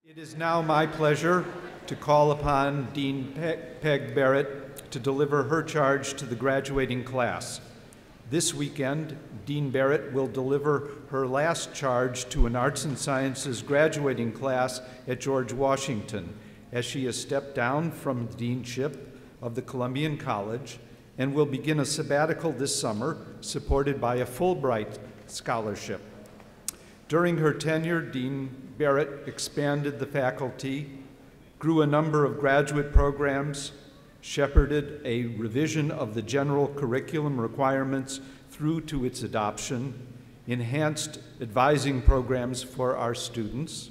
It is now my pleasure to call upon Dean Peg Barratt to deliver her charge to the graduating class. This weekend, Dean Barratt will deliver her last charge to an Arts and Sciences graduating class at George Washington, as she has stepped down from the deanship of the Columbian College and will begin a sabbatical this summer, supported by a Fulbright scholarship. During her tenure, Dean Barratt expanded the faculty, grew a number of graduate programs, shepherded a revision of the general curriculum requirements through to its adoption, enhanced advising programs for our students,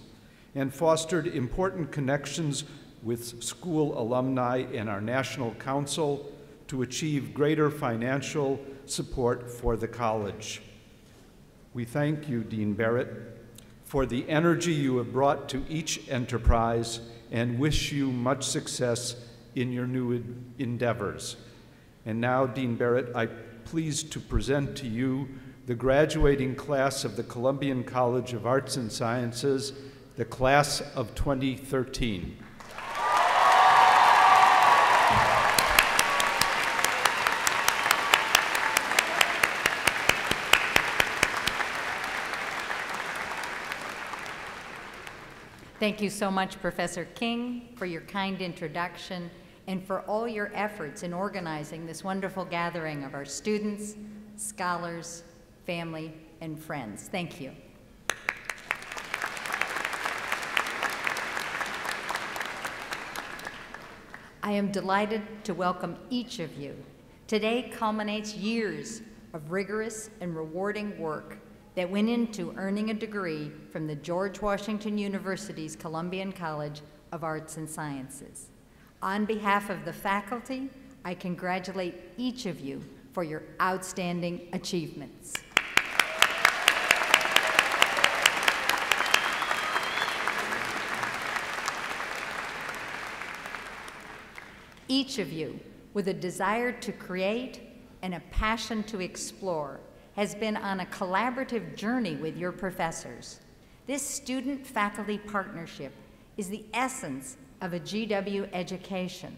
and fostered important connections with school alumni and our National Council to achieve greater financial support for the college. We thank you, Dean Barratt, for the energy you have brought to each enterprise and wish you much success in your new endeavors. And now, Dean Barratt, I'm pleased to present to you the graduating class of the Columbian College of Arts and Sciences, the class of 2013. Thank you so much, Professor King, for your kind introduction and for all your efforts in organizing this wonderful gathering of our students, scholars, family, and friends. Thank you. I am delighted to welcome each of you. Today culminates years of rigorous and rewarding work that went into earning a degree from the George Washington University's Columbian College of Arts and Sciences. On behalf of the faculty, I congratulate each of you for your outstanding achievements. Each of you, with a desire to create and a passion to explore, has been on a collaborative journey with your professors. This student-faculty partnership is the essence of a GW education.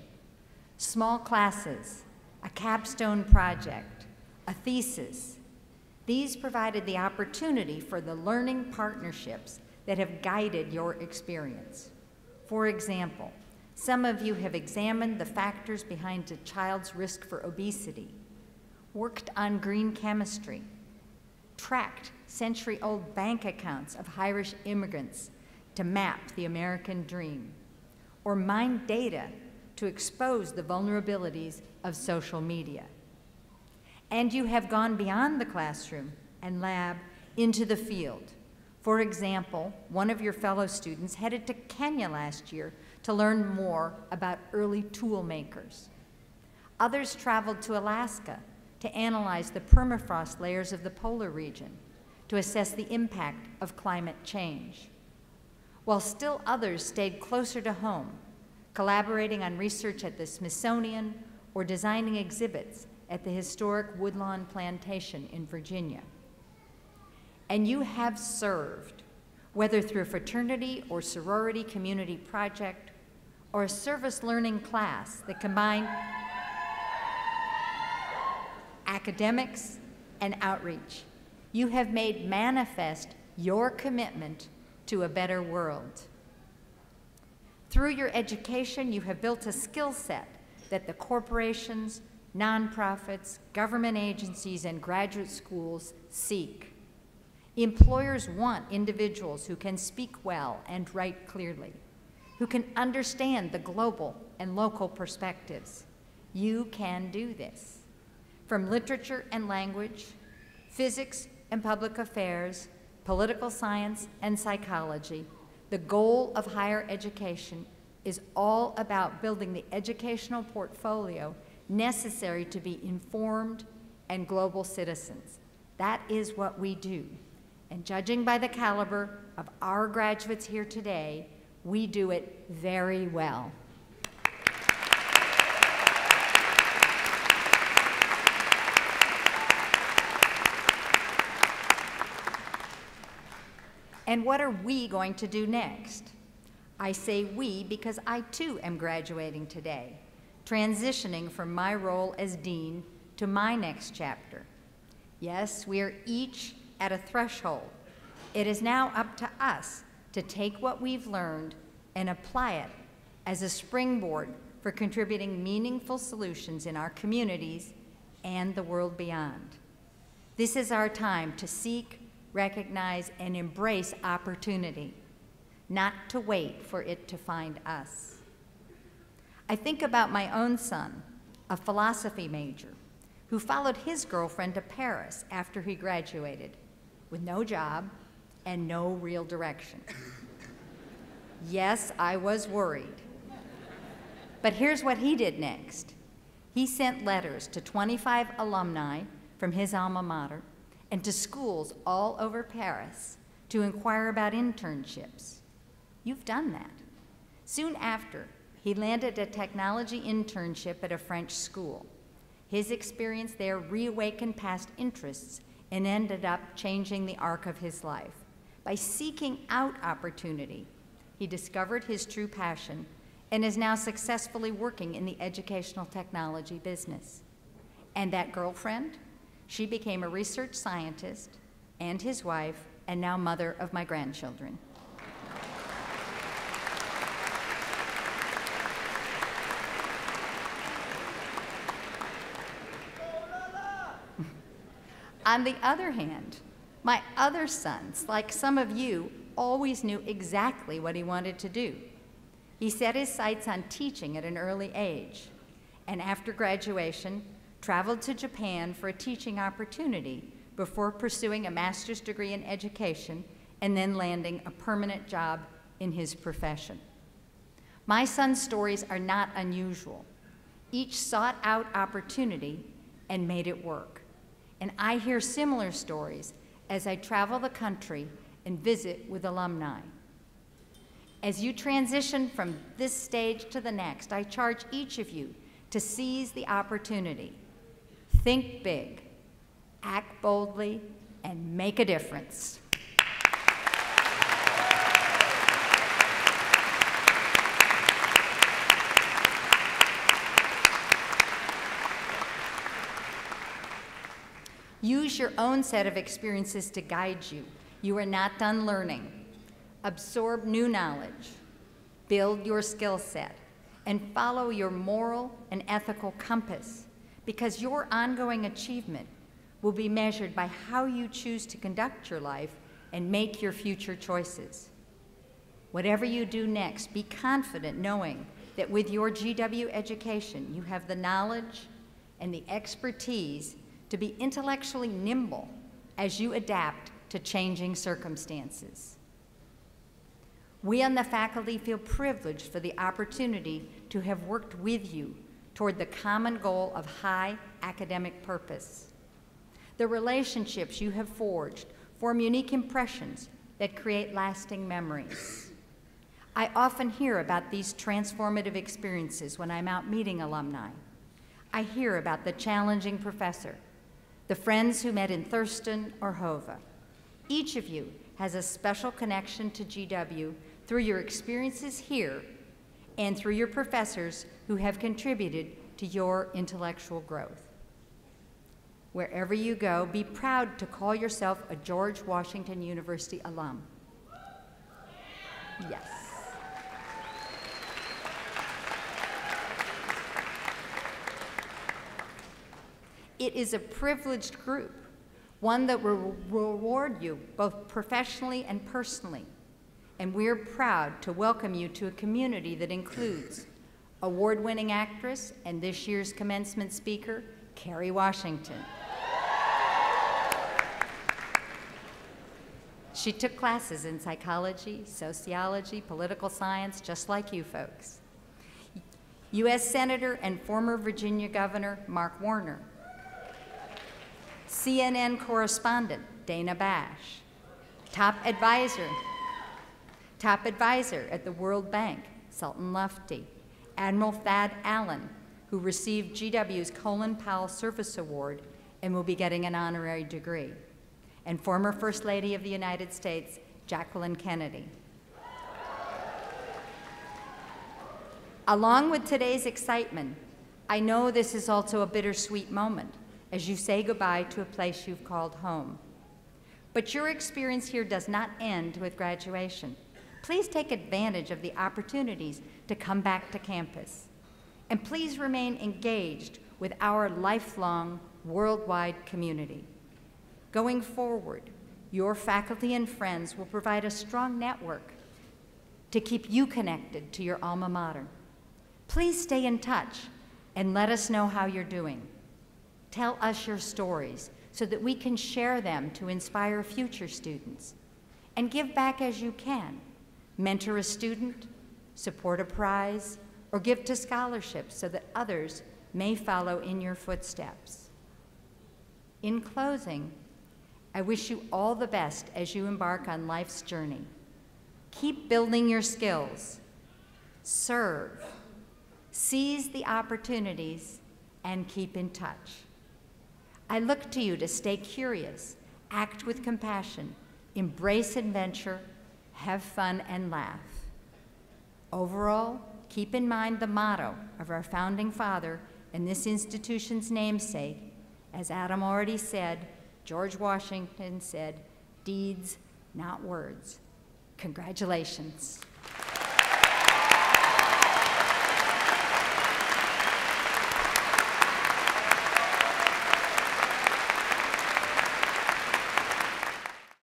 Small classes, a capstone project, a thesis. These provided the opportunity for the learning partnerships that have guided your experience. For example, some of you have examined the factors behind a child's risk for obesity, worked on green chemistry, tracked century-old bank accounts of Irish immigrants to map the American dream, or mined data to expose the vulnerabilities of social media. And you have gone beyond the classroom and lab into the field. For example, one of your fellow students headed to Kenya last year to learn more about early tool makers. Others traveled to Alaska to analyze the permafrost layers of the polar region to assess the impact of climate change, while still others stayed closer to home, collaborating on research at the Smithsonian or designing exhibits at the historic Woodlawn Plantation in Virginia. And you have served, whether through a fraternity or sorority community project or a service learning class that combined academics and outreach. You have made manifest your commitment to a better world. Through your education, you have built a skill set that the corporations, nonprofits, government agencies, and graduate schools seek. Employers want individuals who can speak well and write clearly, who can understand the global and local perspectives. You can do this. From literature and language, physics and public affairs, political science and psychology, the goal of higher education is all about building the educational portfolio necessary to be informed and global citizens. That is what we do. And judging by the caliber of our graduates here today, we do it very well. And what are we going to do next? I say we because I too am graduating today, transitioning from my role as dean to my next chapter. Yes, we are each at a threshold. It is now up to us to take what we've learned and apply it as a springboard for contributing meaningful solutions in our communities and the world beyond. This is our time to seek, recognize, and embrace opportunity, not to wait for it to find us. I think about my own son, a philosophy major, who followed his girlfriend to Paris after he graduated, with no job and no real direction. Yes, I was worried. But here's what he did next. He sent letters to 25 alumni from his alma mater and to schools all over Paris to inquire about internships. You've done that. Soon after, he landed a technology internship at a French school. His experience there reawakened past interests and ended up changing the arc of his life. By seeking out opportunity, he discovered his true passion and is now successfully working in the educational technology business. And that girlfriend, she became a research scientist and his wife, and now mother of my grandchildren. On the other hand, my other sons, like some of you, always knew exactly what he wanted to do. He set his sights on teaching at an early age, and after graduation, traveled to Japan for a teaching opportunity before pursuing a master's degree in education and then landing a permanent job in his profession. My son's stories are not unusual. Each sought out opportunity and made it work. And I hear similar stories as I travel the country and visit with alumni. As you transition from this stage to the next, I charge each of you to seize the opportunity. Think big, act boldly, and make a difference. Use your own set of experiences to guide you. You are not done learning. Absorb new knowledge, build your skill set, and follow your moral and ethical compass, because your ongoing achievement will be measured by how you choose to conduct your life and make your future choices. Whatever you do next, be confident knowing that with your GW education, you have the knowledge and the expertise to be intellectually nimble as you adapt to changing circumstances. We on the faculty feel privileged for the opportunity to have worked with you toward the common goal of high academic purpose. The relationships you have forged form unique impressions that create lasting memories. I often hear about these transformative experiences when I'm out meeting alumni. I hear about the challenging professor, the friends who met in Thurston or Hova. Each of you has a special connection to GW through your experiences here and through your professors who have contributed to your intellectual growth. Wherever you go, be proud to call yourself a George Washington University alum. Yes. It is a privileged group, one that will reward you both professionally and personally. And we're proud to welcome you to a community that includes award-winning actress and this year's commencement speaker, Kerry Washington. She took classes in psychology, sociology, political science, just like you folks. U.S. Senator and former Virginia Governor Mark Warner. CNN correspondent Dana Bash. Top advisor at the World Bank, Sultan Lufti. Admiral Thad Allen, who received GW's Colin Powell Service Award and will be getting an honorary degree. And former First Lady of the United States, Jacqueline Kennedy. Along with today's excitement, I know this is also a bittersweet moment as you say goodbye to a place you've called home. But your experience here does not end with graduation. Please take advantage of the opportunities to come back to campus. And please remain engaged with our lifelong worldwide community. Going forward, your faculty and friends will provide a strong network to keep you connected to your alma mater. Please stay in touch and let us know how you're doing. Tell us your stories so that we can share them to inspire future students. And give back as you can. Mentor a student, support a prize, or give to scholarships so that others may follow in your footsteps. In closing, I wish you all the best as you embark on life's journey. Keep building your skills, serve, seize the opportunities, and keep in touch. I look to you to stay curious, act with compassion, embrace adventure, have fun, and laugh. Overall, keep in mind the motto of our founding father and this institution's namesake. As Adam already said, George Washington said, "Deeds, not words." Congratulations.